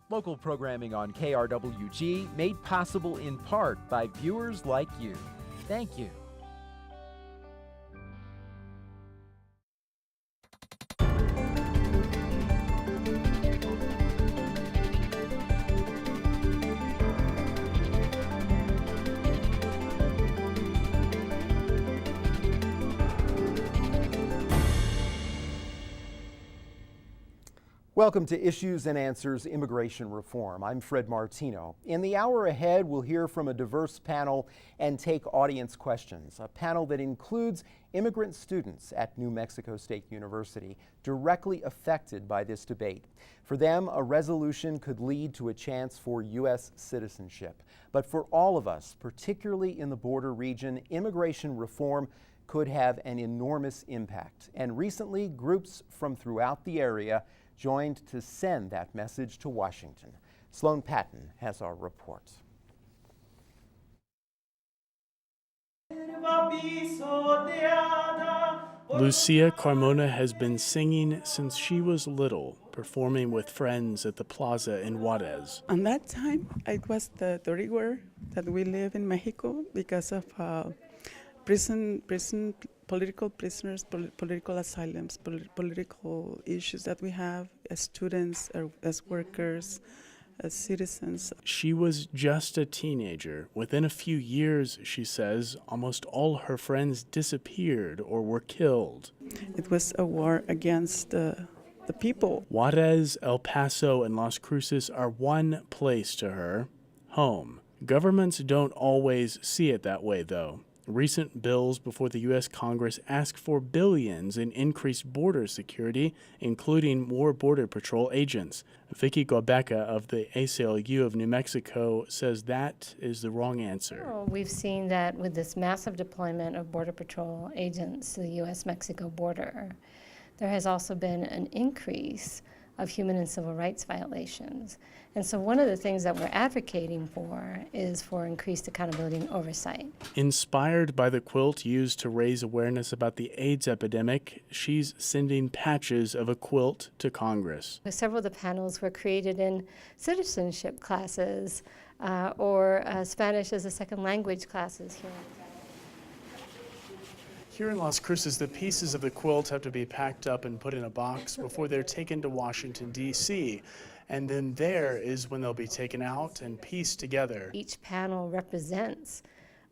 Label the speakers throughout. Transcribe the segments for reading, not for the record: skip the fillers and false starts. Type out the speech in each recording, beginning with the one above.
Speaker 1: Local programming on KRWG made possible in part by viewers like you. Thank you. Welcome to Issues and Answers Immigration Reform. I'm Fred Martino. In the hour ahead, we'll hear from a diverse panel and take audience questions. A panel that includes immigrant students at New Mexico State University directly affected by this debate. For them, a resolution could lead to a chance for U.S. citizenship. But for all of us, particularly in the border region, immigration reform could have an enormous impact. And recently, groups from throughout the area joined to send that message to Washington. Sloan Patton has our report.
Speaker 2: Lucia Carmona has been singing since she was little, performing with friends at the plaza in Juarez.
Speaker 3: On that time, it was the rigor that we live in Mexico because of political prisoners, political asylums, political issues that we have as students, as workers, as citizens.
Speaker 2: She was just a teenager. Within a few years, she says, almost all her friends disappeared or were killed.
Speaker 3: It was a war against the people.
Speaker 2: Juarez, El Paso, and Las Cruces are one place to her, home. Governments don't always see it that way, though. Recent bills before the U.S. Congress ask for billions in increased border security, including more Border Patrol agents. Vicki Gaubeca of the ACLU of New Mexico says that is the wrong answer.
Speaker 4: Well, we've seen that with this massive deployment of Border Patrol agents to the U.S.-Mexico border, there has also been an increase of human and civil rights violations. And so one of the things that we're advocating for is for increased accountability and oversight.
Speaker 2: Inspired by the quilt used to raise awareness about the AIDS epidemic, she's sending patches of a quilt to Congress.
Speaker 4: Several of the panels were created in citizenship classes or Spanish as a second language classes here.
Speaker 2: Here in Las Cruces, the pieces of the quilt have to be packed up and put in a box before they're taken to Washington, D.C. And then there is when they'll be taken out and pieced together.
Speaker 4: Each panel represents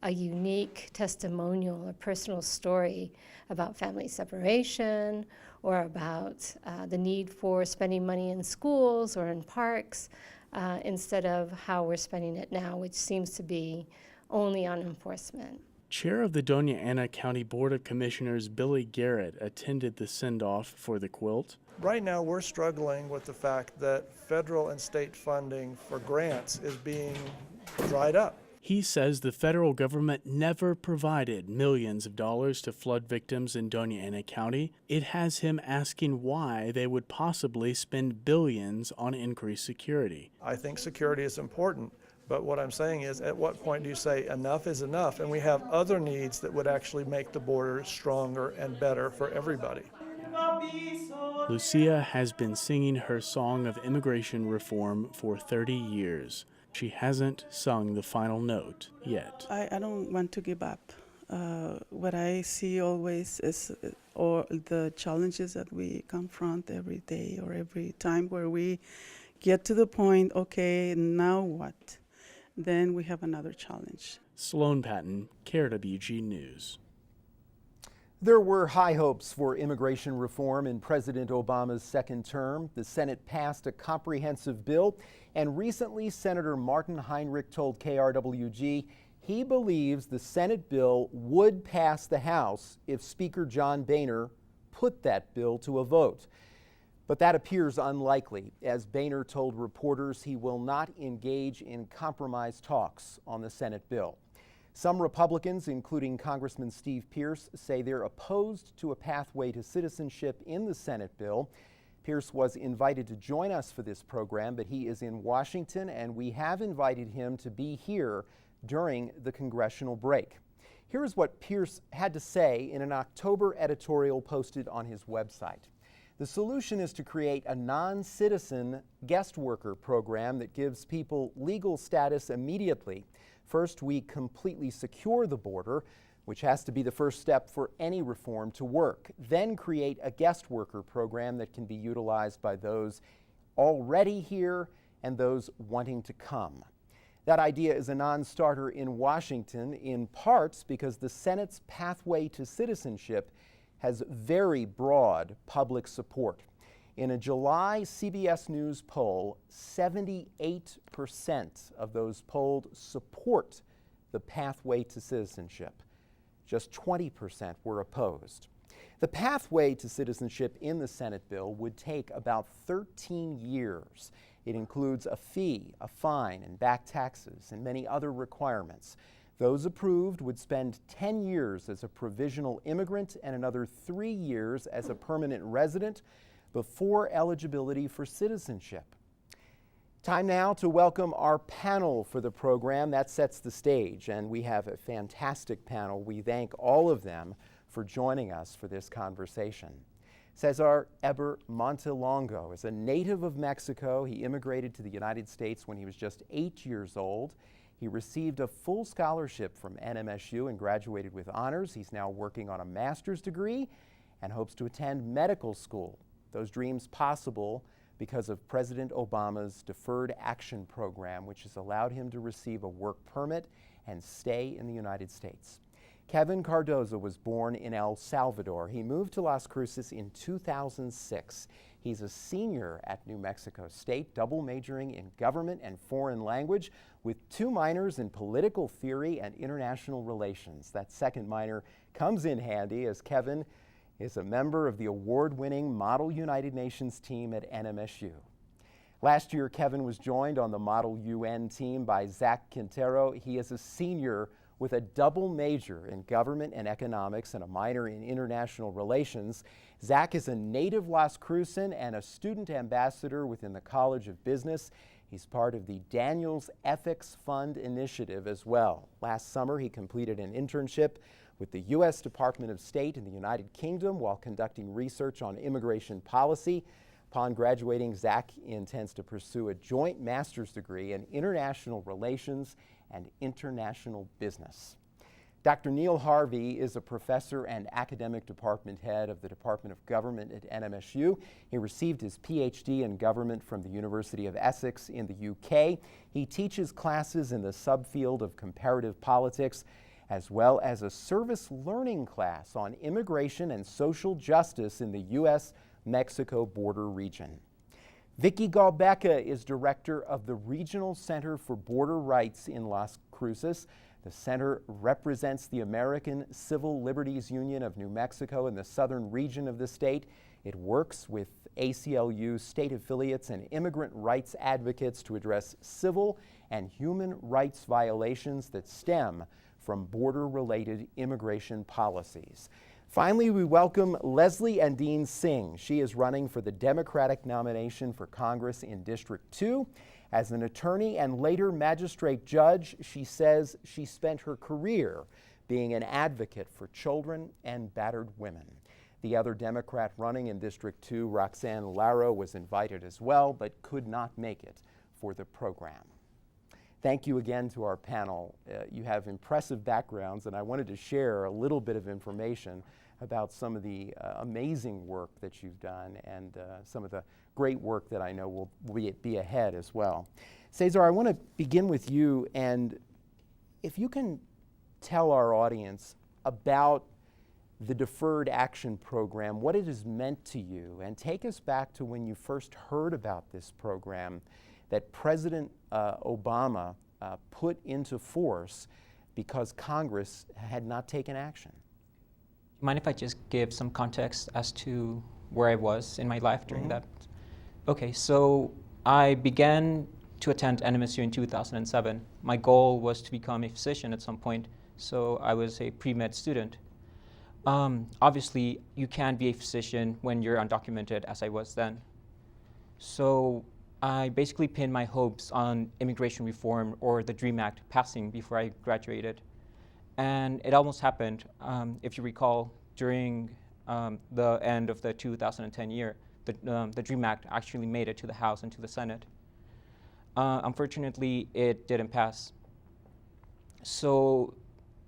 Speaker 4: a unique testimonial or personal story about family separation or about the need for spending money in schools or in parks instead of how we're spending it now, which seems to be only on enforcement.
Speaker 2: Chair of the Doña Ana County Board of Commissioners, Billy Garrett, attended the send-off for the quilt.
Speaker 5: Right now, we're struggling with the fact that federal and state funding for grants is being dried up.
Speaker 2: He says the federal government never provided millions of dollars to flood victims in Doña Ana County. It has him asking why they would possibly spend billions on increased security.
Speaker 5: I think security is important. But what I'm saying is, at what point do you say enough is enough? And we have other needs that would actually make the border stronger and better for everybody.
Speaker 2: Lucia has been singing her song of immigration reform for 30 years. She hasn't sung the final note yet.
Speaker 3: I don't want to give up. What I see always is or the challenges that we confront every day or every time where we get to the point, okay, now what? Then we have another challenge.
Speaker 2: Sloan Patton, KRWG News.
Speaker 1: There were high hopes for immigration reform in President Obama's second term. The Senate passed a comprehensive bill, and recently Senator Martin Heinrich told KRWG he believes the Senate bill would pass the House if Speaker John Boehner put that bill to a vote. But that appears unlikely, as Boehner told reporters he will not engage in compromise talks on the Senate bill. Some Republicans, including Congressman Steve Pearce, say they're opposed to a pathway to citizenship in the Senate bill. Pearce was invited to join us for this program, but he is in Washington, and we have invited him to be here during the congressional break. Here's what Pearce had to say in an October editorial posted on his website. The solution is to create a non-citizen guest worker program that gives people legal status immediately. First, we completely secure the border, which has to be the first step for any reform to work. Then create a guest worker program that can be utilized by those already here and those wanting to come. That idea is a non-starter in Washington, in parts because the Senate's pathway to citizenship has very broad public support. In a July CBS News poll, 78% of those polled support the pathway to citizenship. Just 20% were opposed. The pathway to citizenship in the Senate bill would take about 13 years. It includes a fee, a fine, and back taxes, and many other requirements. Those approved would spend 10 years as a provisional immigrant and another 3 years as a permanent resident before eligibility for citizenship. Time now to welcome our panel for the program. That sets the stage, and we have a fantastic panel. We thank all of them for joining us for this conversation. Cesar Eber Montelongo is a native of Mexico. He immigrated to the United States when he was just 8 years old. He received a full scholarship from NMSU and graduated with honors. He's now working on a master's degree and hopes to attend medical school. Those dreams possible because of President Obama's Deferred Action Program, which has allowed him to receive a work permit and stay in the United States. Kevin Cardoza was born in El Salvador. He moved to Las Cruces in 2006. He's a senior at New Mexico State, double majoring in government and foreign language with 2 minors in political theory and international relations. That second minor comes in handy as Kevin is a member of the award-winning Model United Nations team at NMSU. Last year, Kevin was joined on the Model UN team by Zach Quintero. He is a senior with a double major in government and economics and a minor in international relations. Zach is a native Las Crucen and a student ambassador within the College of Business. He's part of the Daniels Ethics Fund initiative as well. Last summer, he completed an internship with the U.S. Department of State in the United Kingdom while conducting research on immigration policy. Upon graduating, Zach intends to pursue a joint master's degree in international relations and international business. Dr. Neil Harvey is a professor and academic department head of the Department of Government at NMSU. He received his PhD in government from the University of Essex in the UK. He teaches classes in the subfield of comparative politics, as well as a service learning class on immigration and social justice in the U.S.-Mexico border region. Vicki Gaubeca is director of the Regional Center for Border Rights in Las Cruces. The center represents the American Civil Liberties Union of New Mexico in the southern region of the state. It works with ACLU state affiliates and immigrant rights advocates to address civil and human rights violations that stem from border-related immigration policies. Finally, we welcome Leslie Endean Singh. She is running for the Democratic nomination for Congress in District 2. As an attorney and later magistrate judge, she says she spent her career being an advocate for children and battered women. The other Democrat running in District 2, Roxanne Laro, was invited as well, but could not make it for the program. Thank you again to our panel. You have impressive backgrounds, and I wanted to share a little bit of information about some of the amazing work that you've done and some of the great work that I know will be ahead as well. Cesar, I want to begin with you, and if you can tell our audience about the Deferred Action Program, what it has meant to you, and take us back to when you first heard about this program that President Obama put into force because Congress had not taken action.
Speaker 6: Mind if I just give some context as to where I was in my life during that? Okay, so I began to attend NMSU in 2007. My goal was to become a physician at some point, so I was a pre-med student. Obviously, you can't be a physician when you're undocumented, as I was then. So I basically pinned my hopes on immigration reform or the DREAM Act passing before I graduated. And it almost happened. If you recall, during the end of the 2010 year, the DREAM Act actually made it to the House and to the Senate. Unfortunately, it didn't pass. So,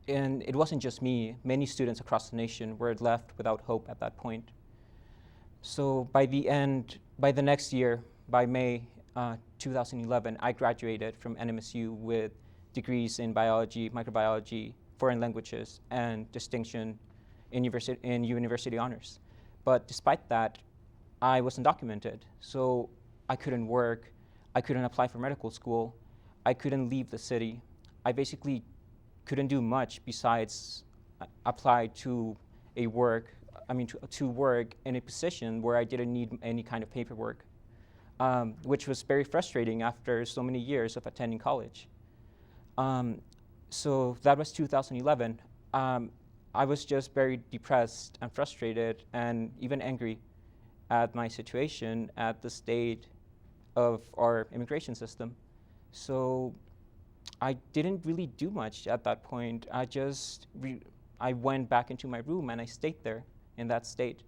Speaker 6: and it wasn't just me. Many students across the nation were left without hope at that point. So by the next year, by May 2011, I graduated from NMSU with degrees in biology, microbiology, foreign languages, and distinction in university honors. But despite that, I was undocumented. So I couldn't work, I couldn't apply for medical school, I couldn't leave the city. I basically couldn't do much besides apply to work in a position where I didn't need any kind of paperwork, which was very frustrating after so many years of attending college. So that was 2011. I was just very depressed and frustrated and even angry at my situation, at the state of our immigration system. So I didn't really do much at that point. I went back into my room and I stayed there in that state.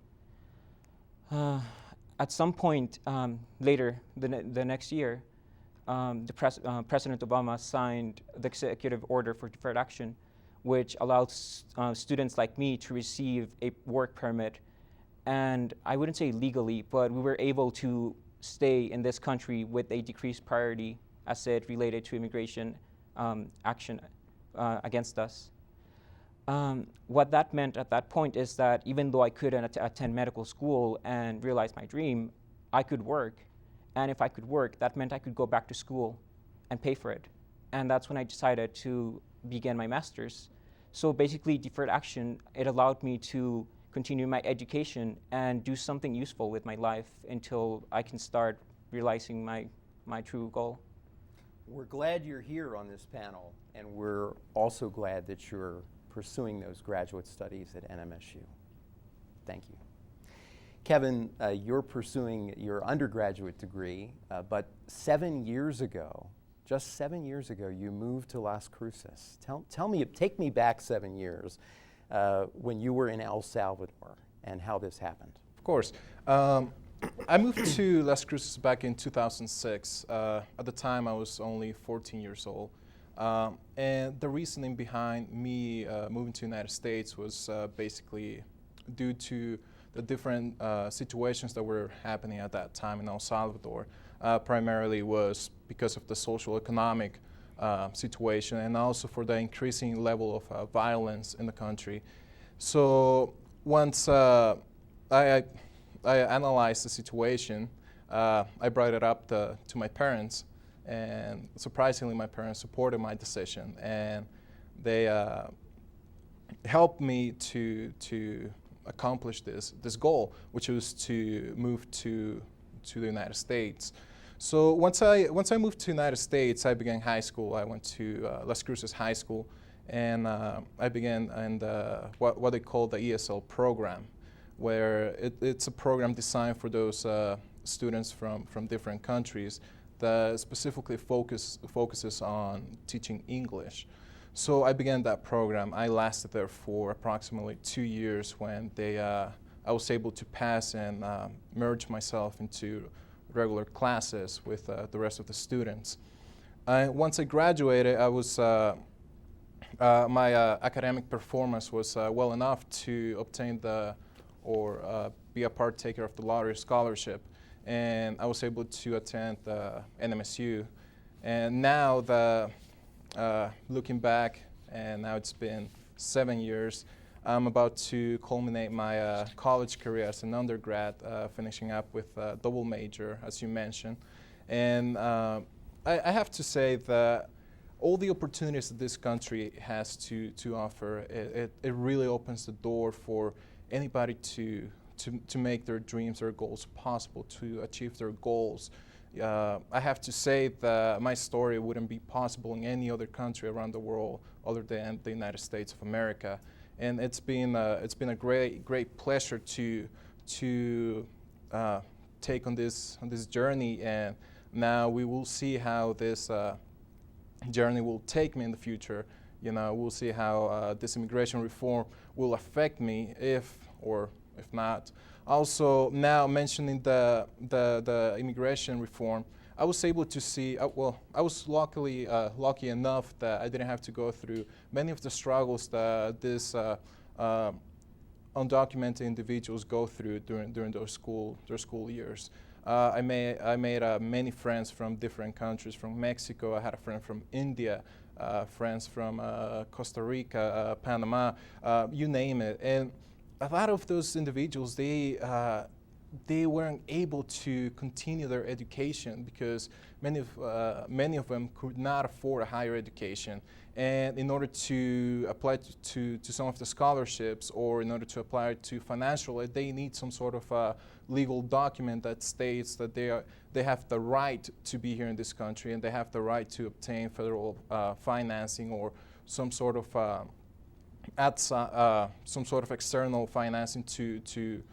Speaker 6: At some point later, the next year, President Obama signed the executive order for deferred action, which allows students like me to receive a work permit. And I wouldn't say legally, but we were able to stay in this country with a decreased priority as it related to immigration action against us. What that meant at that point is that even though I couldn't attend medical school and realize my dream, I could work. And if I could work, that meant I could go back to school and pay for it. And that's when I decided to begin my master's. So basically, deferred action, it allowed me to continue my education and do something useful with my life until I can start realizing my true goal.
Speaker 1: We're glad you're here on this panel, and we're also glad that you're pursuing those graduate studies at NMSU. Thank you. Kevin, you're pursuing your undergraduate degree, but 7 years ago, just 7 years ago, you moved to Las Cruces. Take me back 7 years when you were in El Salvador and how this happened.
Speaker 7: Of course. I moved to Las Cruces back in 2006. At the time, I was only 14 years old. And the reasoning behind me moving to the United States was basically due to the different situations that were happening at that time in El Salvador. Primarily was because of the social economic situation and also for the increasing level of violence in the country. So once I analyzed the situation, I brought it up to my parents, and surprisingly my parents supported my decision, and they helped me to accomplish this goal, which was to move to the United States. So once I moved to the United States, I began high school. I went to Las Cruces High School, and I began in what they call the ESL program, where it's a program designed for those students from different countries that specifically focuses on teaching English. So I began that program. I lasted there for approximately 2 years when I was able to pass and merge myself into regular classes with the rest of the students. Once I graduated, I was my academic performance was well enough to obtain be a partaker of the lottery scholarship, and I was able to attend the NMSU. And now looking back, and now it's been 7 years, I'm about to culminate my college career as an undergrad, finishing up with a double major, as you mentioned. And I have to say that all the opportunities that this country has to offer, it really opens the door for anybody to make their dreams, their goals possible, to achieve their goals. I have to say that my story wouldn't be possible in any other country around the world other than the United States of America. And it's been a great pleasure to take on this journey, and now we will see how this journey will take me in the future. You know, we'll see how this immigration reform will affect me, if or if not. Also, now mentioning the immigration reform, I was able to see, well, I was lucky enough that I didn't have to go through many of the struggles that these undocumented individuals go through during their school years. I made many friends from different countries. From Mexico, I had a friend from India, friends from Costa Rica, Panama, you name it. And a lot of those individuals, they weren't able to continue their education because many of them could not afford a higher education. And in order to apply to some of the scholarships, or in order to apply to financial aid, they need some sort of legal document that states that they have the right to be here in this country, and they have the right to obtain federal financing or some sort of external financing to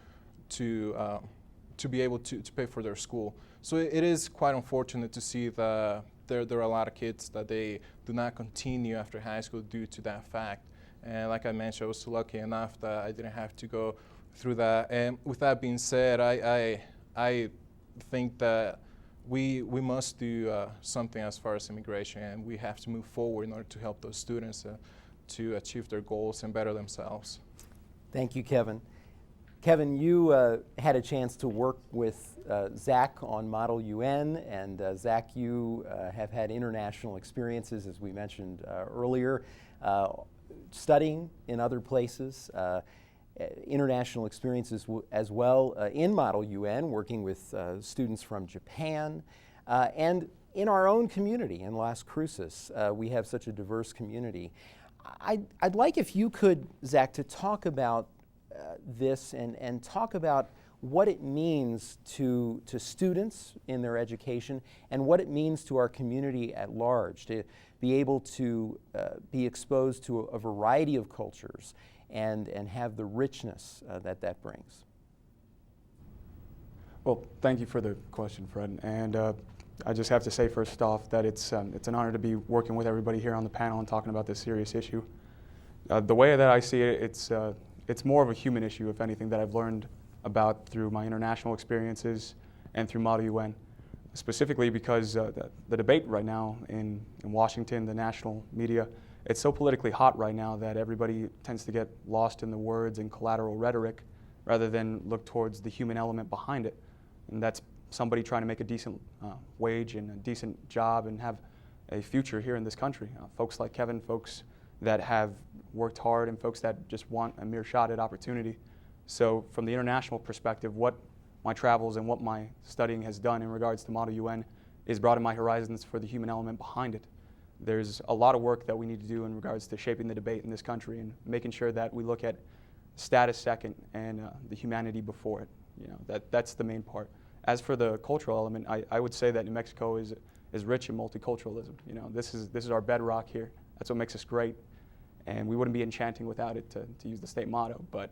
Speaker 7: be able to pay for their school. So it is quite unfortunate to see that there are a lot of kids that they do not continue after high school due to that fact. And like I mentioned, I was lucky enough that I didn't have to go through that. And with that being said, I think that we must do something as far as immigration, and we have to move forward in order to help those students to achieve their goals and better themselves.
Speaker 1: Thank you, Kevin. Kevin, you had a chance to work with Zach on Model UN, and Zach, you have had international experiences, as we mentioned earlier, studying in other places, international experiences as well in Model UN, working with students from Japan, and in our own community in Las Cruces. We have such a diverse community. I'd like if you could, Zach, to talk about this and talk about what it means to students in their education and what it means to our community at large to be able to be exposed to a variety of cultures and have the richness that brings.
Speaker 8: Well, thank you for the question, Fred. And I just have to say first off that it's an honor to be working with everybody here on the panel and talking about this serious issue. The way that I see it, it's more of a human issue, if anything, that I've learned about through my international experiences and through Model UN, specifically because the debate right now in Washington, the national media, it's so politically hot right now that everybody tends to get lost in the words and collateral rhetoric rather than look towards the human element behind it. And that's somebody trying to make a decent wage and a decent job and have a future here in this country. Folks like Kevin, folks that have worked hard, and folks that just want a mere shot at opportunity. So from the international perspective, what my travels and what my studying has done in regards to Model UN is broaden my horizons for the human element behind it. There's a lot of work that we need to do in regards to shaping the debate in this country and making sure that we look at status second and the humanity before it. You know, that's the main part. As for the cultural element, I would say that New Mexico is rich in multiculturalism. You know, this is our bedrock here. That's what makes us great. And we wouldn't be enchanting without it, to use the state motto. But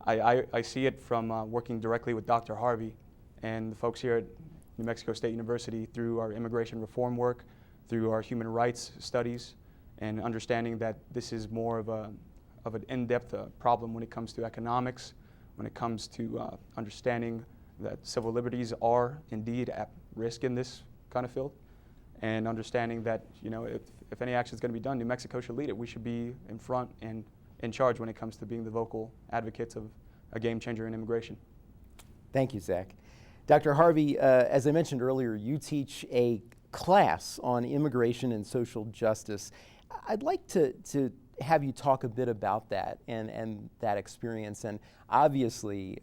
Speaker 8: I see it from working directly with Dr. Harvey and the folks here at New Mexico State University through our immigration reform work, through our human rights studies, and understanding that this is more of an in-depth problem when it comes to economics, when it comes to understanding that civil liberties are indeed at risk in this kind of field, and understanding that, you know, if any action is going to be done, New Mexico should lead it. We should be in front and in charge when it comes to being the vocal advocates of a game changer in immigration.
Speaker 1: Thank you, Zach. Dr. Harvey, as I mentioned earlier, you teach a class on immigration and social justice. I'd like to have you talk a bit about that and that experience, and obviously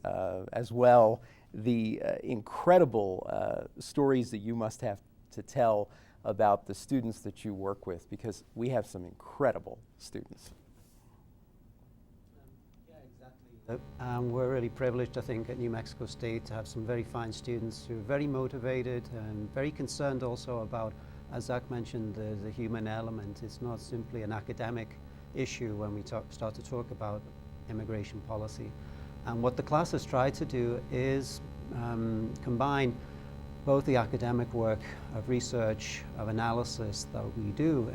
Speaker 1: as well the incredible stories that you must have to tell about the students that you work with, because we have some incredible students.
Speaker 9: Yeah, exactly. We're really privileged, I think, at New Mexico State to have some very fine students who are very motivated and very concerned also about, as Zach mentioned, the human element. It's not simply an academic issue when we start to talk about immigration policy. And what the classes try to do is combine both the academic work of research, of analysis that we do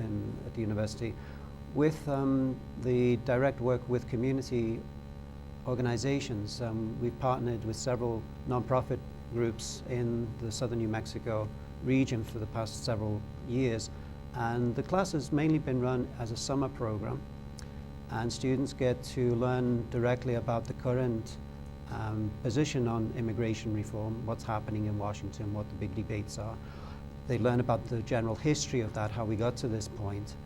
Speaker 9: at the university with the direct work with community organizations. We've partnered with several nonprofit groups in the southern New Mexico region for the past several years. And the class has mainly been run as a summer program. And students get to learn directly about the current position on immigration reform, what's happening in Washington, what the big debates are. They learn about the general history of that, how we got to this point.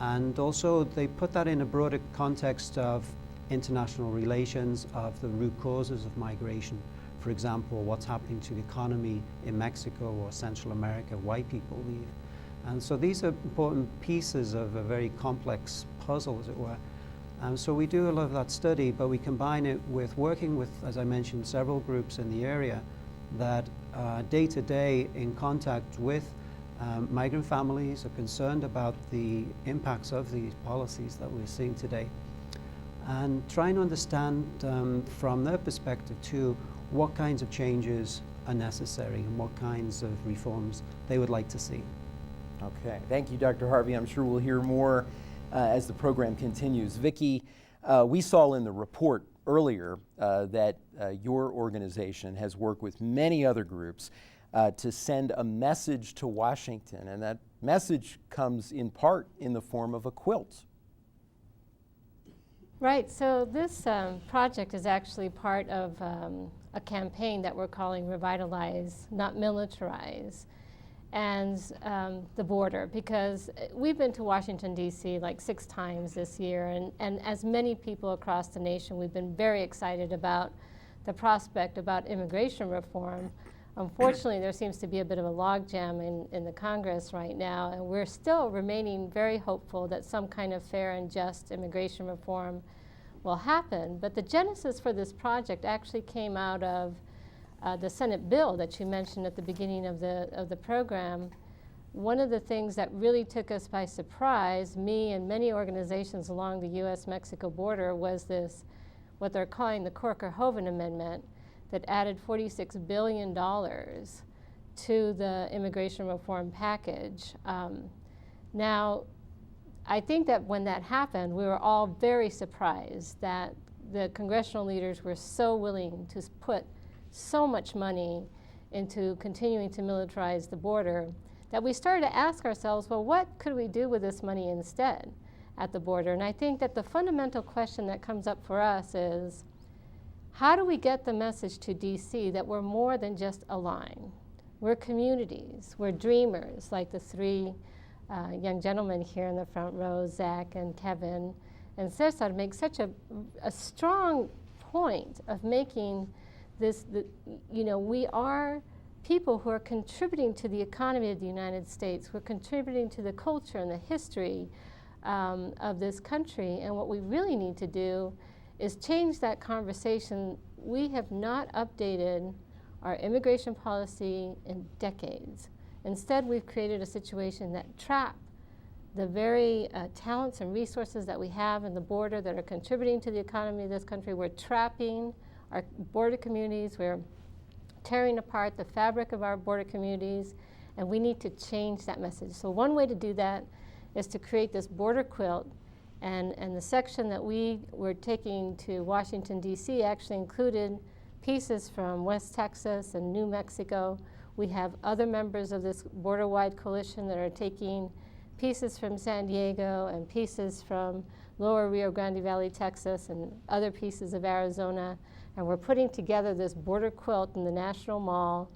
Speaker 9: And also they put that in a broader context of international relations, of the root causes of migration. For example, what's happening to the economy in Mexico or Central America, why people leave. And so these are important pieces of a very complex puzzle, as it were. So we do a lot of that study, but we combine it with working with, as I mentioned, several groups in the area that day to day in contact with migrant families are concerned about the impacts of these policies that we're seeing today. And trying to understand from their perspective too, what kinds of changes are necessary and what kinds of reforms they would like to see.
Speaker 1: Okay, thank you, Dr. Harvey. I'm sure we'll hear more as the program continues. Vicki, we saw in the report earlier that your organization has worked with many other groups to send a message to Washington, and that message comes in part in the form of a quilt.
Speaker 4: Right, so this project is actually part of a campaign that we're calling Revitalize, Not Militarize, and the border, because we've been to Washington, D.C. like 6 times this year, and as many people across the nation, we've been very excited about the prospect about immigration reform. Unfortunately, there seems to be a bit of a logjam in the Congress right now, and we're still remaining very hopeful that some kind of fair and just immigration reform will happen. But the genesis for this project actually came out of the Senate bill that you mentioned at the beginning of the program. One of the things that really took us by surprise, me and many organizations along the U.S.-Mexico border, was this, what they're calling the Corker-Hoven Amendment, that added $46 billion to the immigration reform package. Now, I think that when that happened, we were all very surprised that the congressional leaders were so willing to put so much money into continuing to militarize the border that we started to ask ourselves, well, what could we do with this money instead at the border? And I think that the fundamental question that comes up for us is, how do we get the message to DC that we're more than just a line? We're communities, we're dreamers, like the 3 young gentlemen here in the front row, Zach and Kevin and Cesar, make such a strong point of making this, we are people who are contributing to the economy of the United States. We're contributing to the culture and the history of this country. And what we really need to do is change that conversation. We have not updated our immigration policy in decades. Instead, we've created a situation that traps the very talents and resources that we have in the border that are contributing to the economy of this country. We're trapping our border communities. We're tearing apart the fabric of our border communities, and we need to change that message. So one way to do that is to create this border quilt, and the section that we were taking to Washington, D.C. actually included pieces from West Texas and New Mexico. We have other members of this border-wide coalition that are taking pieces from San Diego and pieces from lower Rio Grande Valley, Texas, and other pieces of Arizona. And we're putting together this border quilt in the National Mall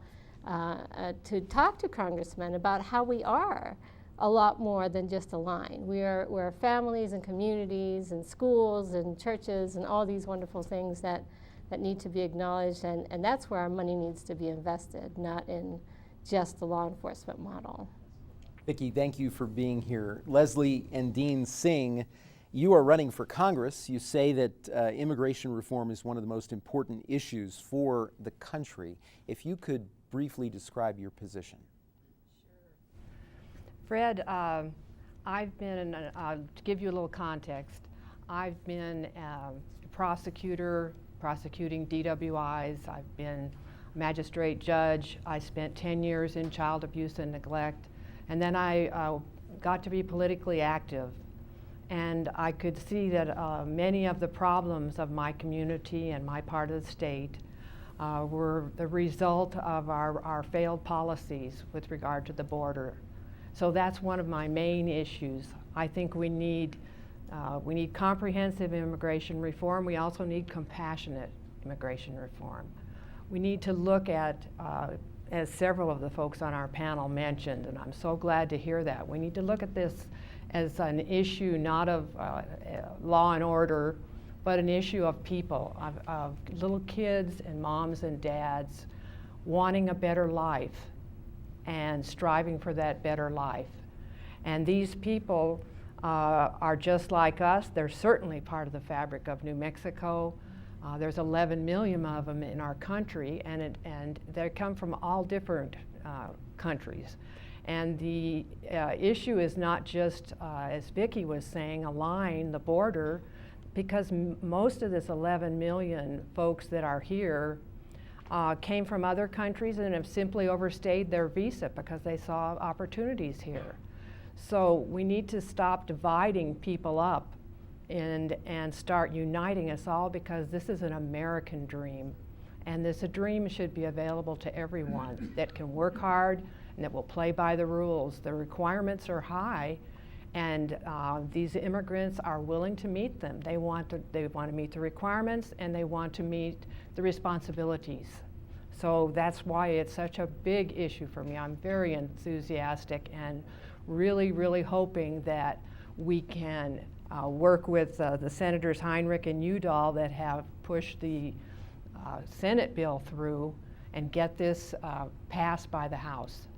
Speaker 4: to talk to congressmen about how we are a lot more than just a line. We're families and communities and schools and churches and all these wonderful things that need to be acknowledged, and that's where our money needs to be invested, not in just the law enforcement model.
Speaker 1: Vicki, thank you for being here. Leslie and Dean Singh, you are running for Congress. You say that immigration reform is one of the most important issues for the country. If you could briefly describe your position.
Speaker 10: Fred, I've been, to give you a little context, I've been a prosecutor, prosecuting DWIs. I've been magistrate judge. I spent 10 years in child abuse and neglect. And then I got to be politically active. And I could see that many of the problems of my community and my part of the state were the result of our failed policies with regard to the border. So that's one of my main issues. I think we need comprehensive immigration reform. We also need compassionate immigration reform. We need to look at, as several of the folks on our panel mentioned, and I'm so glad to hear that, we need to look at this as an issue not of law and order, but an issue of people, of little kids and moms and dads wanting a better life and striving for that better life. And these people are just like us. They're certainly part of the fabric of New Mexico. There's 11 million of them in our country, and they come from all different countries. And the issue is not just, as Vicki was saying, a line, the border, because most of this 11 million folks that are here came from other countries and have simply overstayed their visa because they saw opportunities here. So we need to stop dividing people up and start uniting us all, because this is an American dream. And this dream should be available to everyone that can work hard and that will play by the rules. The requirements are high, and these immigrants are willing to meet them. They want to meet the requirements, and they want to meet the responsibilities. So that's why it's such a big issue for me. I'm very enthusiastic and really, really hoping that we can work with the Senators Heinrich and Udall that have pushed the Senate bill through and get this passed by the House.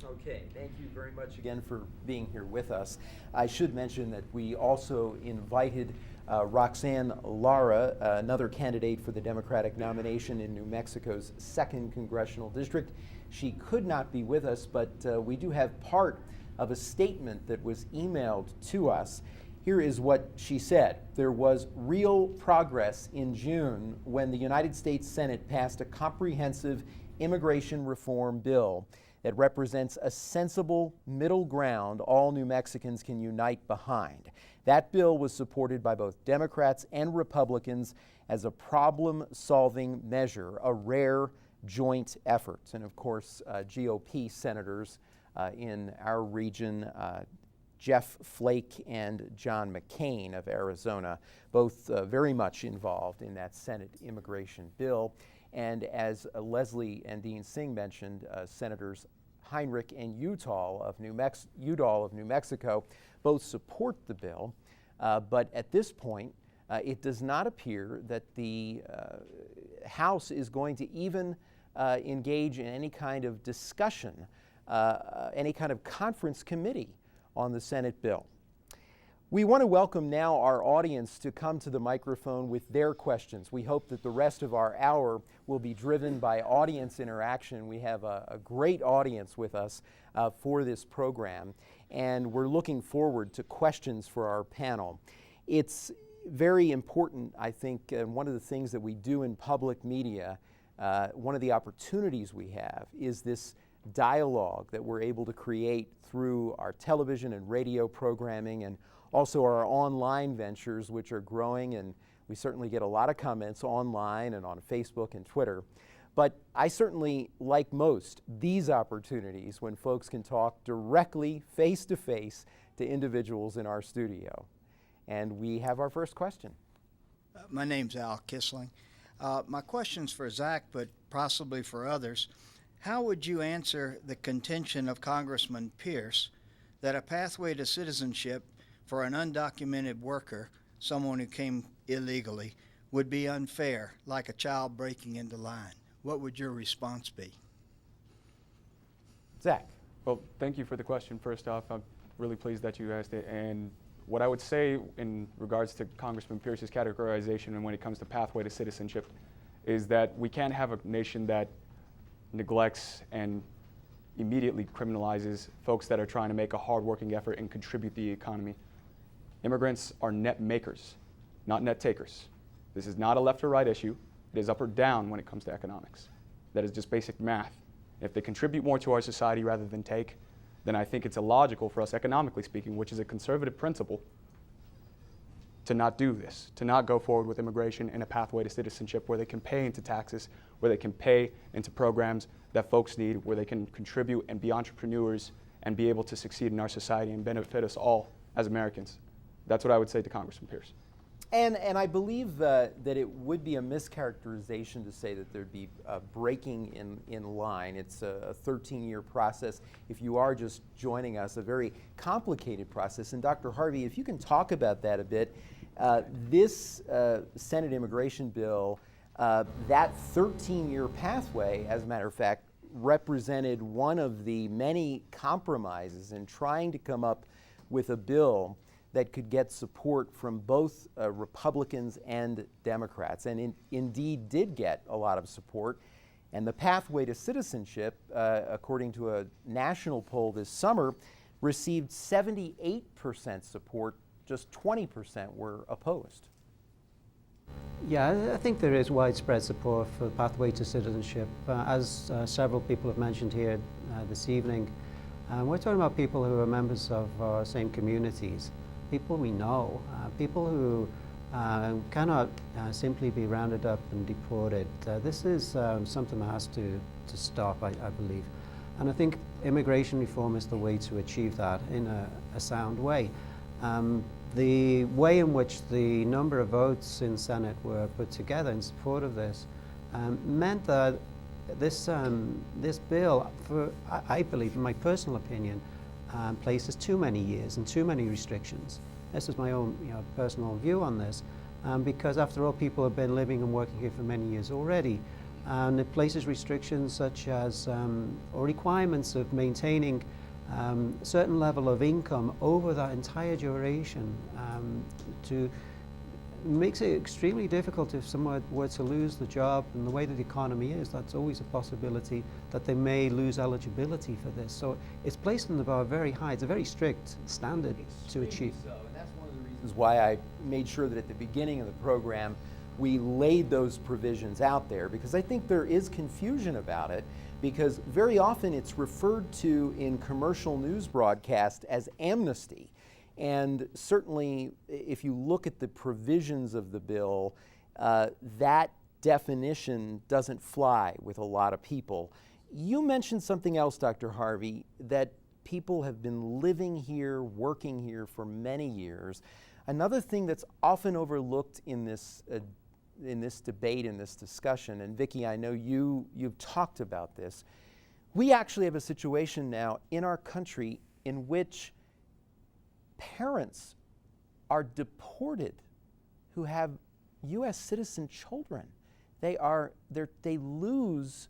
Speaker 1: Okay, thank you very much again for being here with us. I should mention that we also invited Roxanne Lara, another candidate for the Democratic nomination in New Mexico's 2nd Congressional District. She could not be with us, but we do have part of a statement that was emailed to us. Here is what she said. There was real progress in June when the United States Senate passed a comprehensive immigration reform bill that represents a sensible middle ground all New Mexicans can unite behind. That bill was supported by both Democrats and Republicans as a problem-solving measure, a rare joint effort. And of course, GOP senators in our region, Jeff Flake and John McCain of Arizona, both very much involved in that Senate immigration bill. And as Leslie and Dean Singh mentioned, Senators Heinrich and Udall of New Mexico both support the bill, but at this point, it does not appear that the House is going to even engage in any kind of discussion, any kind of conference committee on the Senate bill. We want to welcome now our audience to come to the microphone with their questions. We hope that the rest of our hour will be driven by audience interaction. We have a great audience with us for this program, and we're looking forward to questions for our panel. It's very important, I think, and one of the things that we do in public media, one of the opportunities we have is this dialogue that we're able to create through our television and radio programming, and also our online ventures, which are growing, and we certainly get a lot of comments online and on Facebook and Twitter. But I certainly, like most, these opportunities when folks can talk directly, face-to-face, to individuals in our studio. And we have our first question.
Speaker 11: My name's Al Kissling. My question's for Zach, but possibly for others. How would you answer the contention of Congressman Pierce that a pathway to citizenship for an undocumented worker, someone who came illegally, would be unfair, like a child breaking into line? What would your response be?
Speaker 1: Zach.
Speaker 8: Well, thank you for the question. First off, I'm really pleased that you asked it. And what I would say in regards to Congressman Pierce's categorization and when it comes to pathway to citizenship is that we can't have a nation that neglects and immediately criminalizes folks that are trying to make a hard-working effort and contribute to the economy. Immigrants are net makers, not net takers. This is not a left or right issue. It is up or down when it comes to economics. That is just basic math. If they contribute more to our society rather than take, then I think it's illogical for us, economically speaking, which is a conservative principle, to not do this, to not go forward with immigration and a pathway to citizenship where they can pay into taxes, where they can pay into programs that folks need, where they can contribute and be entrepreneurs and be able to succeed in our society and benefit us all as Americans. That's what I would say to Congressman Pierce.
Speaker 1: And I believe that it would be a mischaracterization to say that there'd be a breaking in line. It's a 13-year process. If you are just joining us, a very complicated process. And Dr. Harvey, if you can talk about that a bit, this Senate immigration bill, that 13-year pathway, as a matter of fact, represented one of the many compromises in trying to come up with a bill that could get support from both Republicans and Democrats, and indeed did get a lot of support. And the pathway to citizenship, according to a national poll this summer, received 78% support, just 20% were opposed.
Speaker 9: Yeah, I think there is widespread support for the pathway to citizenship. As several people have mentioned here this evening, we're talking about people who are members of our same communities. People we know, people who cannot simply be rounded up and deported. This is something that has to stop, I believe. And I think immigration reform is the way to achieve that in a sound way. The way in which the number of votes in Senate were put together in support of this meant that this bill, I believe, in my personal opinion, places too many years and too many restrictions. This is my own personal view on this, because after all, people have been living and working here for many years already. And it places restrictions such as, or requirements of maintaining a certain level of income over that entire duration. Makes it extremely difficult if someone were to lose the job, and the way that the economy is, that's always a possibility that they may lose eligibility for this. So it's placing the bar very high. It's a very strict standard to achieve.
Speaker 1: So, and that's one of the reasons why I made sure that at the beginning of the program we laid those provisions out there, because I think there is confusion about it, because very often it's referred to in commercial news broadcasts as amnesty. And certainly, if you look at the provisions of the bill, that definition doesn't fly with a lot of people. You mentioned something else, Dr. Harvey, that people have been living here, working here for many years. Another thing that's often overlooked in this debate, in this discussion, and Vicki, I know you've talked about this, we actually have a situation now in our country in which parents are deported who have U.S. citizen children. They lose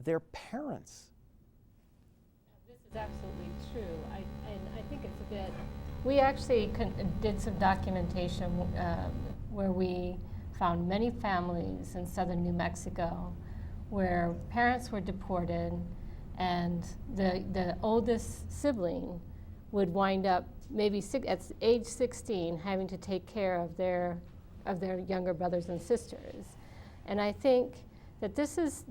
Speaker 1: their parents.
Speaker 4: This is absolutely true. And I think it's a bit, we actually did some documentation where we found many families in southern New Mexico where parents were deported and the oldest sibling would wind up maybe at age 16 having to take care of their younger brothers and sisters. And I think that this is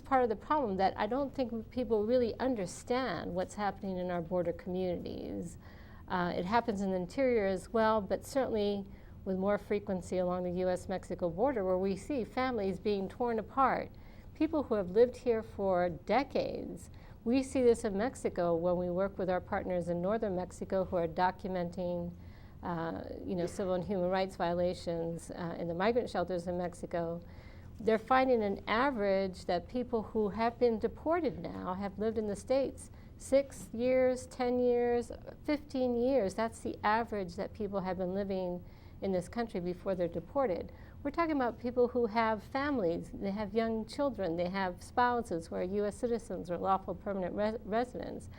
Speaker 4: part of the problem, that I don't think people really understand what's happening in our border communities. It happens in the interior as well, but certainly with more frequency along the U.S.-Mexico border, where we see families being torn apart. People who have lived here for decades. We see this in Mexico when we work with our partners in northern Mexico who are documenting civil and human rights violations in the migrant shelters in Mexico. They're finding an average that people who have been deported now have lived in the States 6 years, 10 years, 15 years. That's the average that people have been living in this country before they're deported. We're talking about people who have families, they have young children, they have spouses who are U.S. citizens or lawful permanent residents.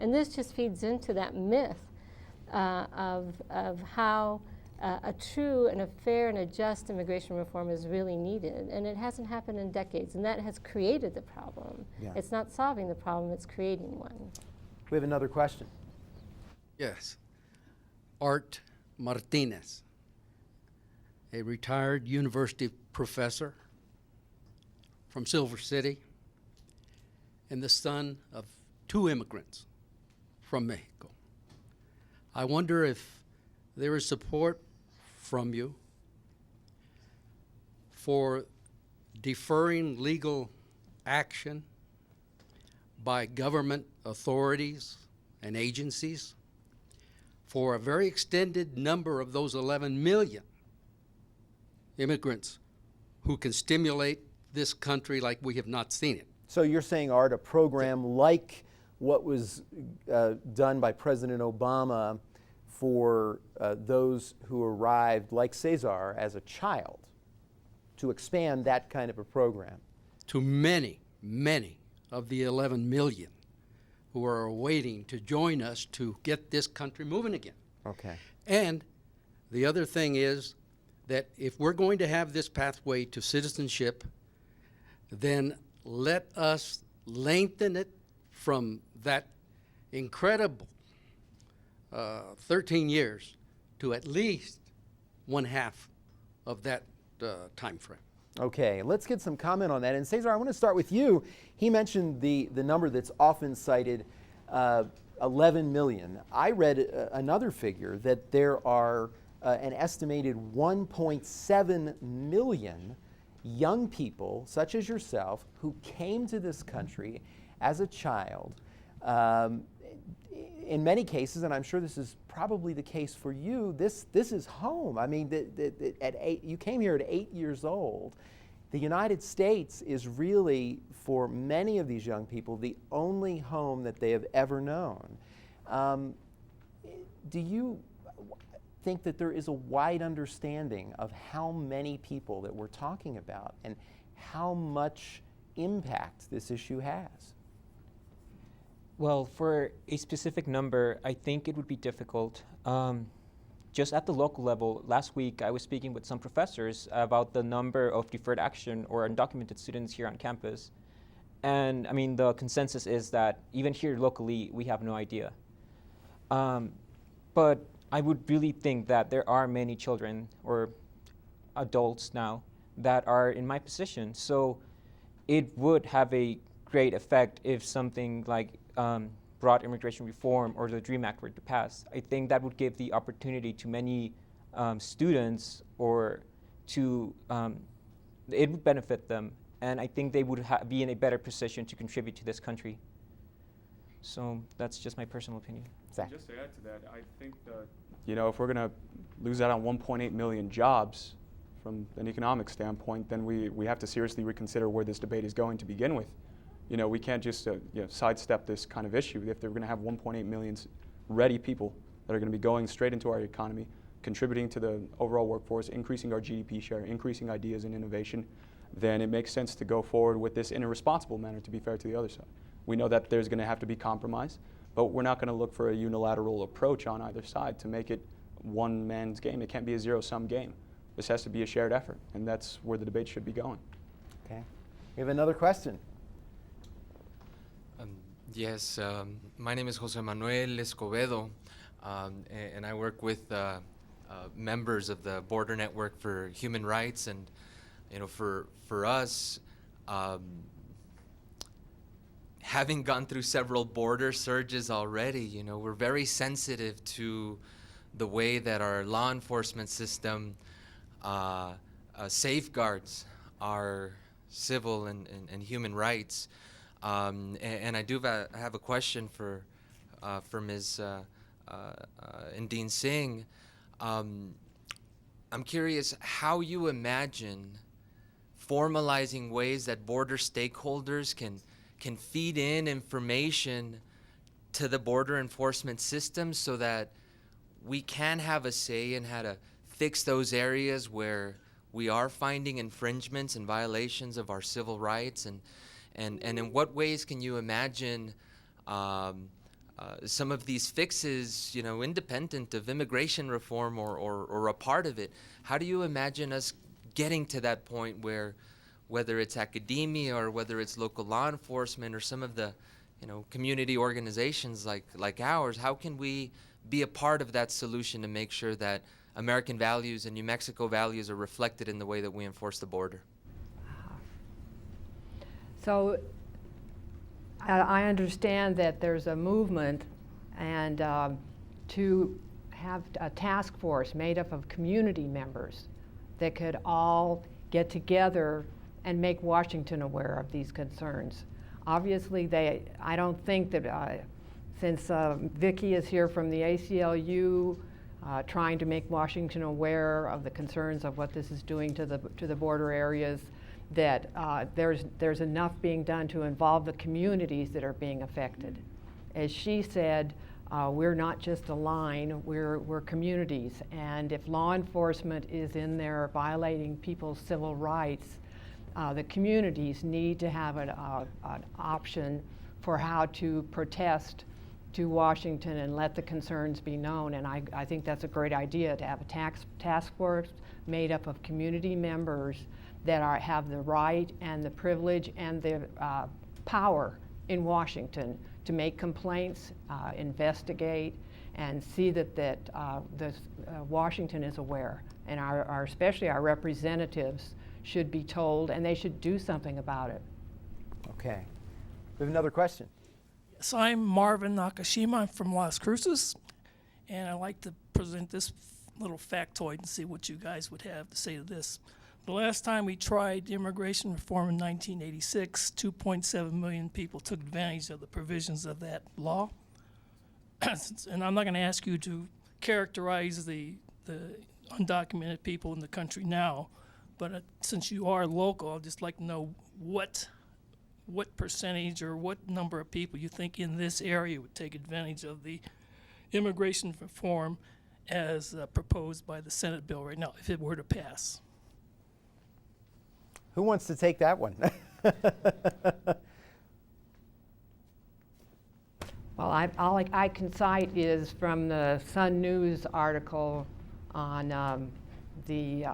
Speaker 4: And this just feeds into that myth of how a true and a fair and a just immigration reform is really needed. And it hasn't happened in decades, and that has created the problem.
Speaker 1: Yeah.
Speaker 4: It's not solving the problem, it's creating one.
Speaker 1: We have another question.
Speaker 12: Yes. Art Martinez, a retired university professor from Silver City and the son of 2 immigrants from Mexico. I wonder if there is support from you for deferring legal action by government authorities and agencies for a very extended number of those 11 million immigrants who can stimulate this country like we have not seen it.
Speaker 1: So you're saying, Art, a program like what was done by President Obama for those who arrived, like Cesar, as a child, to expand that kind of a program?
Speaker 12: To many, many of the 11 million who are waiting to join us to get this country moving again.
Speaker 1: Okay.
Speaker 12: And the other thing is that if we're going to have this pathway to citizenship, then let us lengthen it from that incredible 13 years to at least 1/2 of that time frame.
Speaker 1: Okay, let's get some comment on that. And Cesar, I want to start with you. He mentioned the number that's often cited, 11 million. I read another figure that there are an estimated 1.7 million young people, such as yourself, who came to this country as a child. In many cases, and I'm sure this is probably the case for you, this is home. I mean, you came here at 8 years old. The United States is really, for many of these young people, the only home that they have ever known. Do you think that there is a wide understanding of how many people that we're talking about and how much impact this issue has?
Speaker 6: Well, for a specific number, I think it would be difficult. Just at the local level, last week I was speaking with some professors about the number of deferred action or undocumented students here on campus. And I mean, the consensus is that even here locally, we have no idea. But I would really think that there are many children or adults now that are in my position. So it would have a great effect if something like broad immigration reform or the DREAM Act were to pass. I think that would give the opportunity to many students or to, it would benefit them. And I think they would be in a better position to contribute to this country. So that's just my personal opinion.
Speaker 1: Zach.
Speaker 8: Just to add to that, I think that, you know, if we're going to lose out on 1.8 million jobs from an economic standpoint, then we have to seriously reconsider where this debate is going to begin with. You know, we can't just sidestep this kind of issue. If they're going to have 1.8 million ready people that are going to be going straight into our economy, contributing to the overall workforce, increasing our GDP share, increasing ideas and innovation, then it makes sense to go forward with this in a responsible manner, to be fair to the other side. We know that there's going to have to be compromise, but we're not going to look for a unilateral approach on either side to make it one man's game. It can't be a zero-sum game. This has to be a shared effort, and that's where the debate should be going.
Speaker 1: Okay. We have another question.
Speaker 13: Yes, my name is Jose Manuel Escobedo, and I work with members of the Border Network for Human Rights. And you know, for us, having gone through several border surges already, you know, we're very sensitive to the way that our law enforcement system safeguards our civil and human rights. And I do have a question for Ms. Endean Singh. I'm curious how you imagine formalizing ways that border stakeholders can feed in information to the border enforcement system so that we can have a say in how to fix those areas where we are finding infringements and violations of our civil rights, and in what ways can you imagine some of these fixes, you know, independent of immigration reform or a part of it? How do you imagine us getting to that point where, whether it's academia or whether it's local law enforcement or some of the, you know, community organizations like ours, how can we be a part of that solution to make sure that American values and New Mexico values are reflected in the way that we enforce the border?
Speaker 10: So I understand that there's a movement and to have a task force made up of community members that could all get together and make Washington aware of these concerns. Obviously, I don't think that since Vicki is here from the ACLU, trying to make Washington aware of the concerns of what this is doing to the border areas, that there's enough being done to involve the communities that are being affected. As she said, we're not just a line, we're communities, and if law enforcement is in there violating people's civil rights, the communities need to have an option for how to protest to Washington and let the concerns be known. And I think that's a great idea, to have a task force made up of community members that have the right and the privilege and the power in Washington to make complaints, investigate, and see that Washington is aware. And especially our representatives should be told, and they should do something about it.
Speaker 1: Okay. We have another question.
Speaker 14: So I'm Marvin Nakashima. I'm from Las Cruces, and I'd like to present this little factoid and see what you guys would have to say to this. The last time we tried immigration reform in 1986, 2.7 million people took advantage of the provisions of that law. And I'm not going to ask you to characterize the undocumented people in the country now, but since you are local, I'd just like to know what percentage or what number of people you think in this area would take advantage of the immigration reform as proposed by the Senate bill right now, if it were to pass.
Speaker 1: Who wants to take that one?
Speaker 10: Well, all I can cite is from the Sun News article on the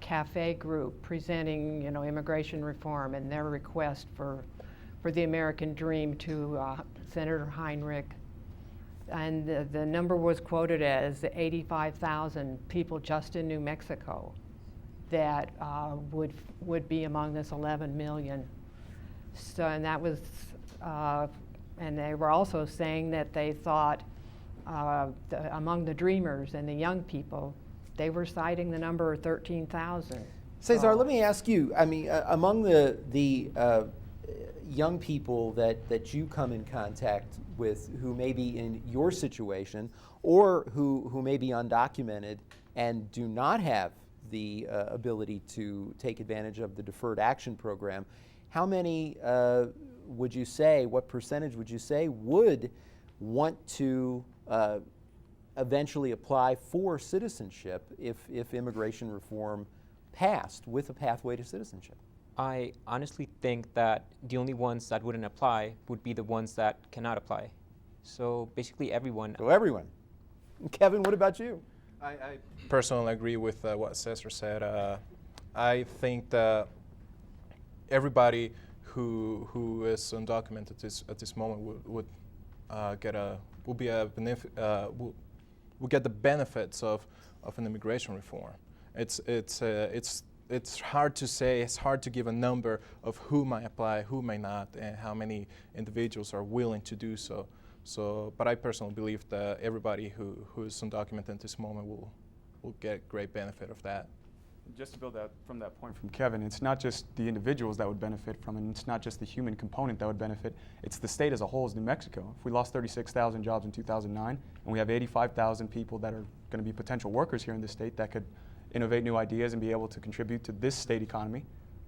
Speaker 10: Cafe Group presenting, immigration reform and their request for the American Dream to Senator Heinrich. And the number was quoted as 85,000 people just in New Mexico that would be among this 11 million. So, and that was, and they were also saying that they thought among the dreamers and the young people, they were citing the number of 13,000.
Speaker 1: Cesar, let me ask you, I mean, among the young people that you come in contact with who may be in your situation or who may be undocumented and do not have the ability to take advantage of the Deferred Action Program, how many would you say, what percentage would you say would want to eventually apply for citizenship if immigration reform passed with a pathway to citizenship?
Speaker 6: I honestly think that the only ones that wouldn't apply would be the ones that cannot apply. So basically everyone.
Speaker 1: So everyone. Kevin, what about you?
Speaker 7: I personally agree with what Cesar said. I think that everybody who is undocumented at this moment would get the benefits of an immigration reform. It's hard to say. It's hard to give a number of who might apply, who may not, and how many individuals are willing to do so. But I personally believe that everybody who is undocumented at this moment will get great benefit of that.
Speaker 8: Just to build from that point from Kevin, it's not just the individuals that would benefit from it, and it's not just the human component that would benefit, it's the state as a whole, as New Mexico. If we lost 36,000 jobs in 2009, and we have 85,000 people that are going to be potential workers here in this state that could innovate new ideas and be able to contribute to this state economy,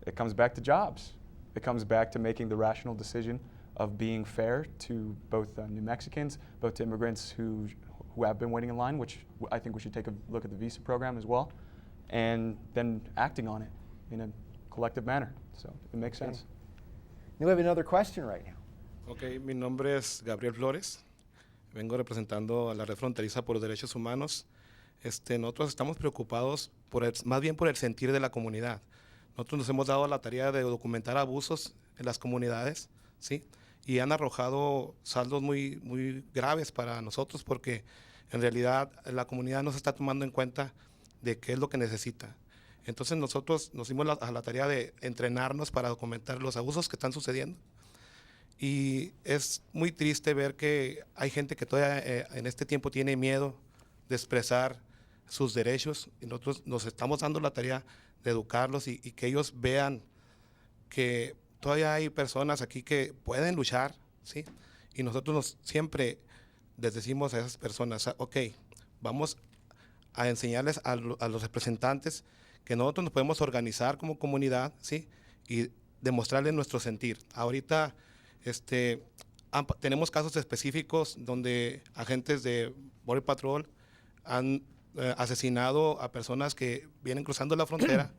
Speaker 8: it comes back to jobs. It comes back to making the rational decision of being fair to both New Mexicans, both to immigrants who have been waiting in line, which I think we should take a look at the visa program as well, and then acting on it in a collective manner. So it makes sense.
Speaker 1: We have another question right now.
Speaker 15: Ok, mi nombre es Gabriel Flores. Vengo representando a la Red Fronteriza por los Derechos Humanos. Nosotros estamos preocupados más bien por el sentir de la comunidad. Nosotros nos hemos dado la tarea de documentar abusos en las comunidades, ¿sí? Y han arrojado saldos muy, muy graves para nosotros porque en realidad la comunidad no se está tomando en cuenta de qué es lo que necesita. Entonces nosotros nos dimos a la tarea de entrenarnos para documentar los abusos que están sucediendo. Y es muy triste ver que hay gente que todavía en este tiempo tiene miedo de expresar sus derechos, y nosotros nos estamos dando la tarea de educarlos y que ellos vean que todavía hay personas aquí que pueden luchar, ¿sí? Y nosotros siempre les decimos a esas personas, ok, vamos a enseñarles a los representantes que nosotros nos podemos organizar como comunidad, ¿sí? Y demostrarles nuestro sentir. Ahorita tenemos casos específicos donde agentes de Border Patrol han asesinado a personas que vienen cruzando la frontera.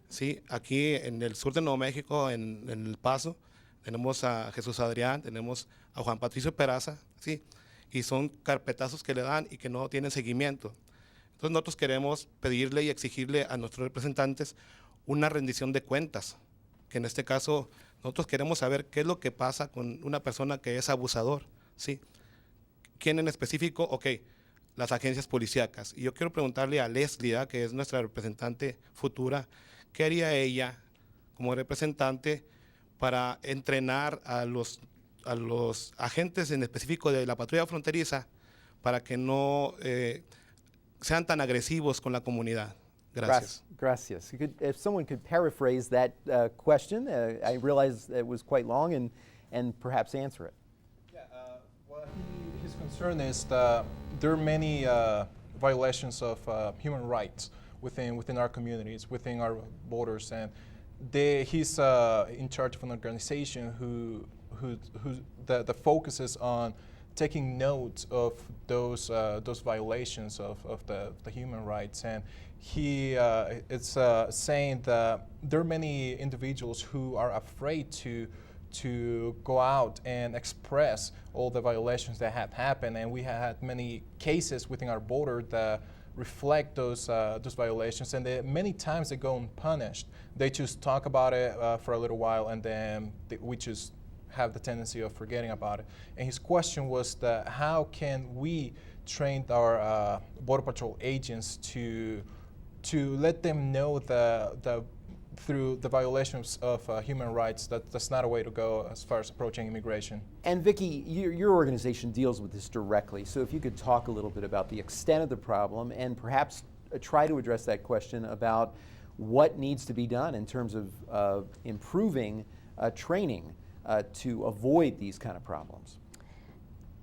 Speaker 15: Sí, aquí en el sur de Nuevo México, en El Paso, tenemos a Jesús Adrián, tenemos a Juan Patricio Peraza, ¿sí? Y son carpetazos que le dan y que no tienen seguimiento. Entonces nosotros queremos pedirle y exigirle a nuestros representantes una rendición de cuentas, que en este caso nosotros queremos saber qué es lo que pasa con una persona que es abusador, ¿sí? ¿Quién en específico? Ok, las agencias policíacas. Y yo quiero preguntarle a Leslie, que es nuestra representante futura, ¿qué haría ella como representante para entrenar a los agentes en específico de la patrulla fronteriza para que no sean tan agresivos con la comunidad? Gracias.
Speaker 1: Gracias. If someone could paraphrase that question, I realize it was quite long, and perhaps answer it.
Speaker 7: Yeah, well, his concern is that there are many violations of human rights within our communities, within our borders, and he's in charge of an organization that focuses on taking note of those violations of the human rights, and he is saying that there are many individuals who are afraid to go out and express all the violations that have happened, and we have had many cases within our border that reflect those violations, and many times they go unpunished. They just talk about it for a little while, and then we just have the tendency of forgetting about it. And his question was that how can we train our Border Patrol agents to let them know through the violations of human rights that's not a way to go as far as approaching immigration.
Speaker 1: And Vicki, your organization deals with this directly, so if you could talk a little bit about the extent of the problem and perhaps try to address that question about what needs to be done in terms of improving training to avoid these kind of problems.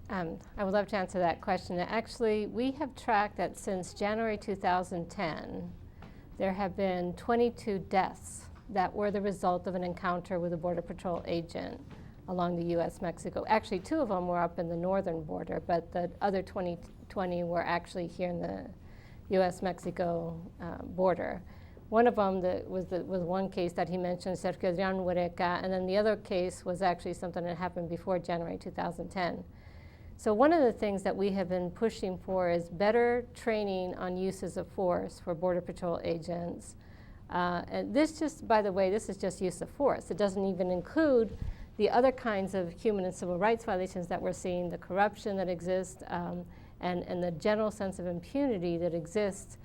Speaker 4: I would love to answer that question. Actually, we have tracked that since January 2010, there have been 22 deaths that were the result of an encounter with a Border Patrol agent along the U.S.-Mexico. Actually, 2 of them were up in the northern border, but the other 20 were actually here in the U.S.-Mexico border. One of them was one case that he mentioned, Gaubeca, and then the other case was actually something that happened before January 2010. So one of the things that we have been pushing for is better training on uses of force for Border Patrol agents. And this just, by the way, this is just use of force. It doesn't even include the other kinds of human and civil rights violations that we're seeing, the corruption that exists, and the general sense of impunity that exists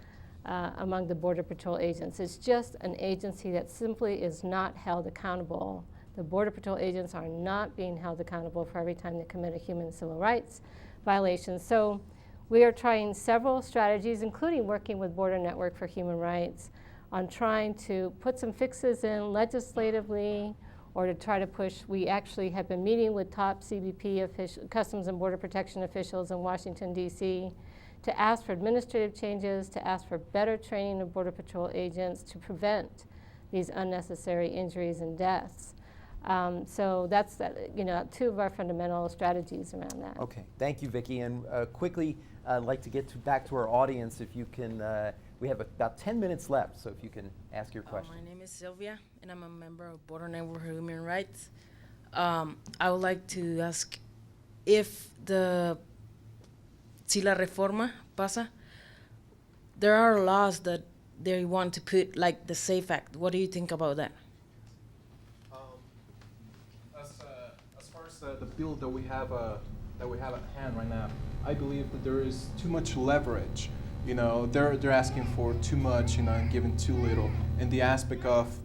Speaker 4: among the Border Patrol agents. It's just an agency that simply is not held accountable. The Border Patrol agents are not being held accountable for every time they commit a human and civil rights violation. So we are trying several strategies, including working with Border Network for Human Rights, on trying to put some fixes in legislatively or to try to push. We actually have been meeting with top CBP Customs and Border Protection officials in Washington, D.C., to ask for administrative changes, to ask for better training of Border Patrol agents to prevent these unnecessary injuries and deaths. So that's 2 of our fundamental strategies around that.
Speaker 1: Okay, thank you, Vicki. And quickly, I'd like to get back to our audience. If you can, we have about 10 minutes left, so if you can ask your question.
Speaker 16: My name is Sylvia, and I'm a member of Border Network for Human Rights. I would like to ask if si la reforma pasa, there are laws that they want to put, like the SAFE Act. What do you think about that?
Speaker 7: As far as the bill that we have at hand right now, I believe that there is too much leverage. They're asking for too much, and giving too little. In the aspect of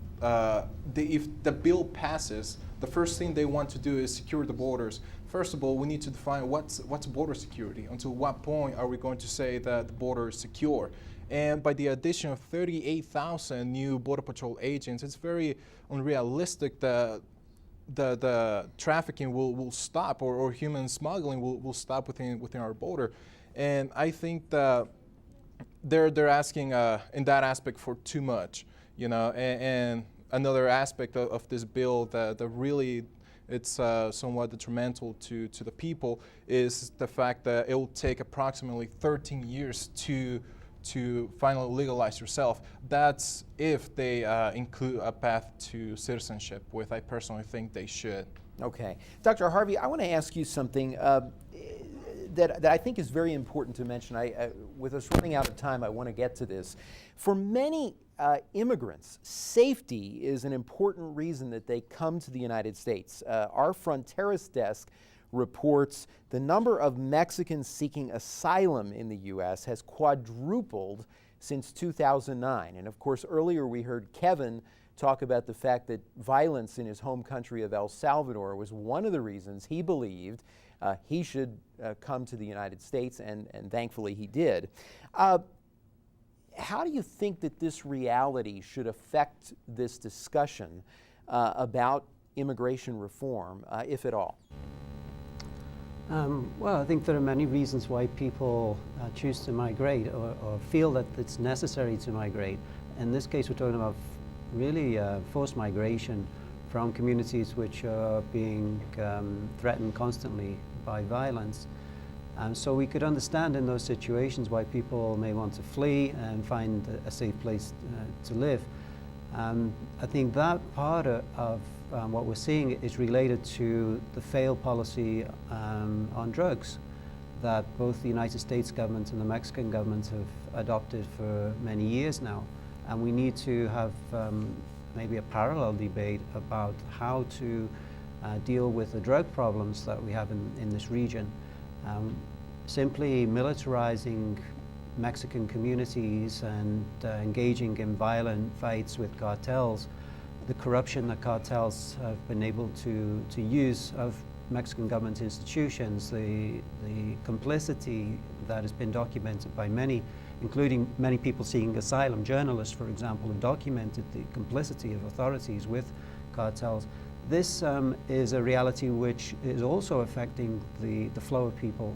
Speaker 7: if the bill passes, the first thing they want to do is secure the borders. First of all, we need to define what's border security. Until what point are we going to say that the border is secure? And by the addition of 38,000 new Border Patrol agents, it's very unrealistic that the trafficking will stop, or human smuggling will stop within our border. And I think that they're asking in that aspect for too much, you know. And another aspect of this bill that really it's somewhat detrimental to the people is the fact that it will take approximately 13 years to finally legalize yourself. That's if they include a path to citizenship, which I personally think they should.
Speaker 1: Okay. Dr. Harvey, I want to ask you something that I think is very important to mention. With us running out of time, I want to get to this. For many immigrants, safety is an important reason that they come to the United States. Our Fronteras desk reports the number of Mexicans seeking asylum in the U.S. has quadrupled since 2009. And of course, earlier we heard Kevin talk about the fact that violence in his home country of El Salvador was one of the reasons he believed he should come to the United States, and thankfully he did. How do you think that this reality should affect this discussion about immigration reform, if at all?
Speaker 9: Well, I think there are many reasons why people choose to migrate or feel that it's necessary to migrate. In this case, we're talking about really forced migration from communities which are being threatened constantly by violence. So we could understand in those situations why people may want to flee and find a safe place to live. I think that part of what we're seeing is related to the failed policy on drugs that both the United States government and the Mexican government have adopted for many years now. And we need to have maybe a parallel debate about how to deal with the drug problems that we have in this region. Simply militarizing Mexican communities and engaging in violent fights with cartels, the corruption that cartels have been able to use of Mexican government institutions, the complicity that has been documented by many, including many people seeking asylum, journalists, for example, who documented the complicity of authorities with cartels. This is a reality which is also affecting the flow of people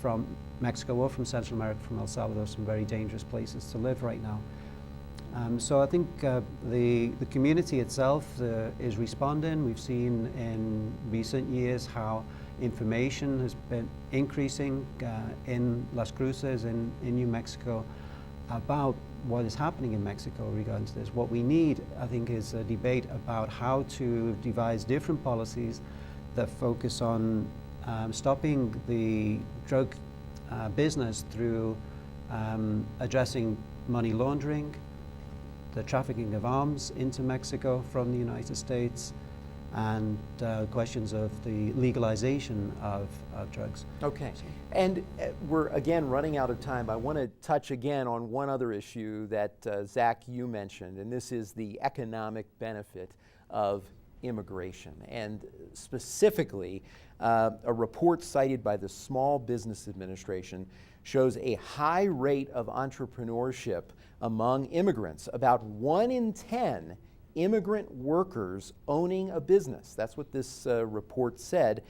Speaker 9: from Mexico or from Central America, from El Salvador, some very dangerous places to live right now. So I think the community itself is responding. We've seen in recent years how information has been increasing in Las Cruces, in New Mexico, about what is happening in Mexico regarding this. What we need, I think, is a debate about how to devise different policies that focus on stopping the drug business through addressing money laundering, the trafficking of arms into Mexico from the United States, and questions of the legalization of drugs.
Speaker 1: Okay, and we're again running out of time. I want to touch again on one other issue that Zach, you mentioned, and this is the economic benefit of immigration, and specifically a report cited by the Small Business Administration shows a high rate of entrepreneurship among immigrants. About 1 in 10 immigrant workers owning a business. That's what this report said.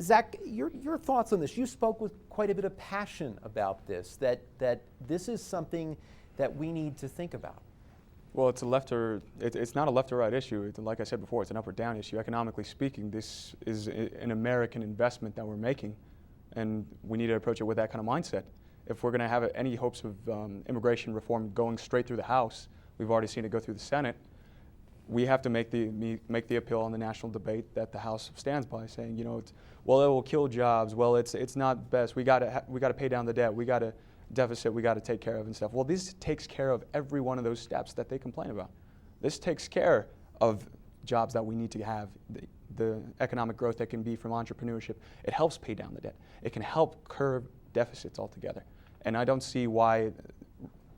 Speaker 1: Zach, your thoughts on this? You spoke with quite a bit of passion about this, that this is something that we need to think about.
Speaker 8: Well, it's not a left or right issue. Like I said before, it's an up or down issue. Economically speaking, this is an American investment that we're making, and we need to approach it with that kind of mindset. If we're going to have any hopes of immigration reform going straight through the House, we've already seen it go through the Senate, we have to make the appeal on the national debate that the House stands by, saying, you know, well, it will kill jobs. Well, it's not best. We got to pay down the debt. We got a deficit we got to take care of and stuff. Well, this takes care of every one of those steps that they complain about. This takes care of jobs that we need to have, the economic growth that can be from entrepreneurship. It helps pay down the debt. It can help curb deficits altogether. And I don't see why,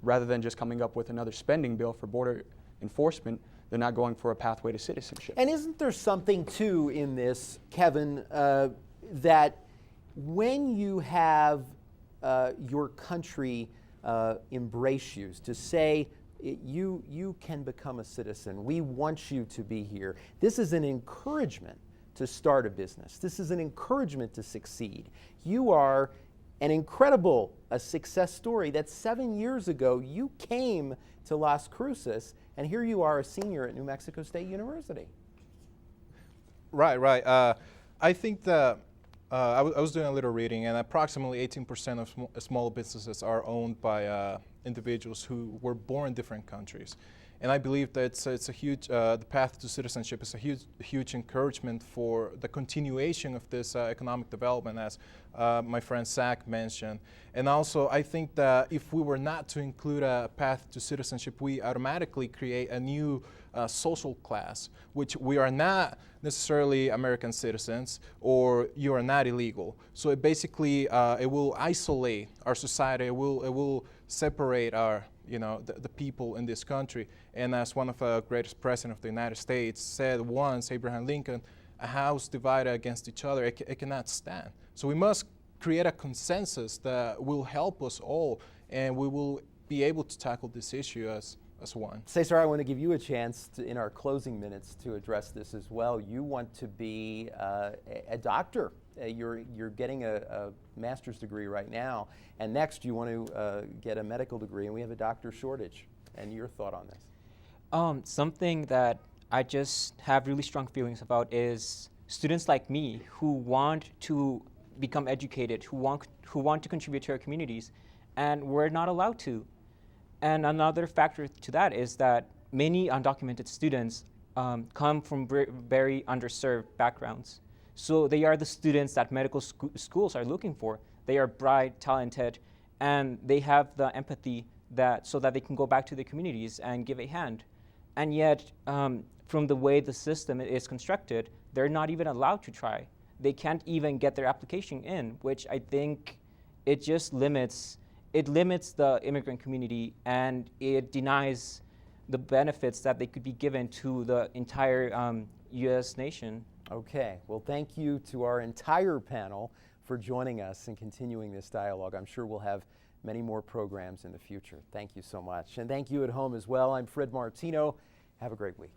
Speaker 8: rather than just coming up with another spending bill for border enforcement, They're not going for a pathway to citizenship.
Speaker 1: And isn't there something too in this, Kevin, that when you have your country embrace you, to say you can become a citizen, we want you to be here, this is an encouragement to start a business. This is an encouragement to succeed. You are an incredible success story that 7 years ago you came to Las Cruces, and here you are, a senior at New Mexico State University.
Speaker 7: Right. I think that I was doing a little reading, and approximately 18% of small businesses are owned by individuals who were born in different countries. And I believe that it's a huge, the path to citizenship is a huge encouragement for the continuation of this economic development, as my friend Zach mentioned. And also, I think that if we were not to include a path to citizenship, we automatically create a new social class, which we are not necessarily American citizens, or you are not illegal. So it basically, it will isolate our society, it will separate our, the people in this country. And as one of the greatest presidents of the United States said once, Abraham Lincoln, a house divided against each other, it cannot stand. So we must create a consensus that will help us all, and we will be able to tackle this issue as one.
Speaker 1: Cesar, I want to give you a chance in our closing minutes to address this as well. You want to be a doctor. You're getting a master's degree right now, and next you want to get a medical degree, and we have a doctor shortage. And your thought on this?
Speaker 6: Something that I just have really strong feelings about is students like me who want to become educated, who want to contribute to our communities, and we're not allowed to. And another factor to that is that many undocumented students come from very underserved backgrounds. So they are the students that medical schools are looking for. They are bright, talented, and they have the empathy so that they can go back to their communities and give a hand. And yet, from the way the system is constructed, they're not even allowed to try. They can't even get their application in, which I think it just limits the immigrant community, and it denies the benefits that they could be given to the entire U.S. nation.
Speaker 1: Okay, well, thank you to our entire panel for joining us and continuing this dialogue. I'm sure we'll have many more programs in the future. Thank you so much. And thank you at home as well. I'm Fred Martino. Have a great week.